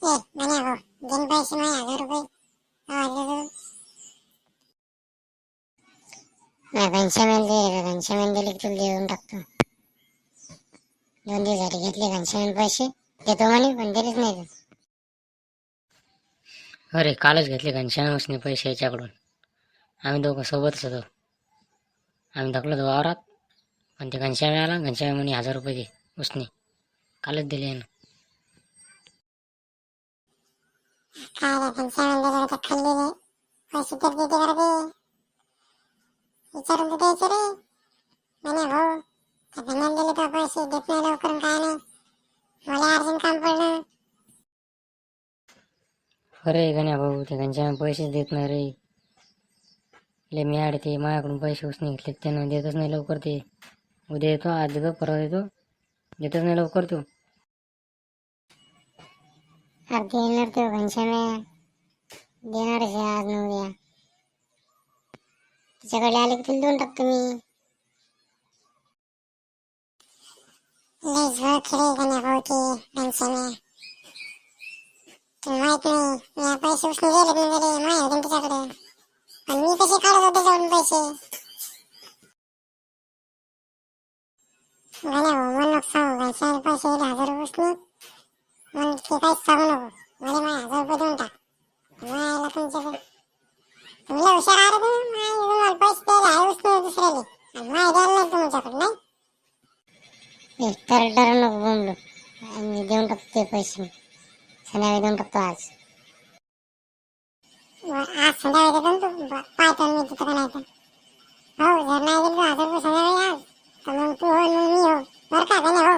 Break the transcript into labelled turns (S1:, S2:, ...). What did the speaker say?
S1: म्हणे हो दिन पैसे माझे 1000 रुपये घनश्याम दिले तुला देऊन टाकतो. 2 दिवस झाले घेतले घनश्याम पैसे देतो म्हणे पण दिलेच नाही.
S2: अरे कालच घेतले घनश्यामने पैसे याच्याकडून. आम्ही दोघं सोबतच होतो. आम्ही दाखलो वावरात पण ते घनश्याम आला. घनश्याम म्हणे 1000 रुपये दे उसने. कालच दिले ना.
S1: काय रे घनश्याम दिले तर खाल्ले रे पैसे तर देते करा ते विचारून तर द्यायचे रे. म्हणे भाऊ त्या धन्याला दिले तर पैसे देत नाही लवकर काय नाही मला अर्जंट काम पडलं.
S2: अरे गण्या भाऊ ते घनश्याम पैसेच देत नाही रे. ले मी ते माझ्याकडून पैसे उसने घेतले त्यानं देतच नाही लवकर. ते उद्या येतो आज देतो परवा देतो देतच नाही लवकर तू.
S1: अगदी येणार तो घनश्याम देणारच आहे आज न उद्या. तिच्याकडे आले की तुला देऊन टाकतो मी. लय झोळ खेळे गण्या भाऊ ते घनश्याम. तुला माहित नाही मी पैसे उसने गेले नाही गेले माहिती होते तिच्याकडे पण मी कसे काढत होते जाऊन पैसे. गण्या भाऊ मला नको सांगू घनश्याम पैसे दिले 1000 रुपये उसने मला ते काहीच सांगू नको. मला माझे 1000 रुपये देऊन टाक. मायला तुमच्याकडे तुला हुशार आहे रे तुम्हाला पैसे द्यायला आहे उसने दुसऱ्याले आणि माय द्यायला नाही तुमच्याकडे नाही. तर नको बोंबलो मी देऊन टाकतो ते पैसे. संध्याकाळी देऊन टाकतो आज. आज संध्याकाळी देतो तू पाहतो मी तिथं का नाही तर. हो जर नाही दिलं 1000 रुपये संध्याकाळी आज तर मग तू हो मग मी हो बरं का गण्या हो.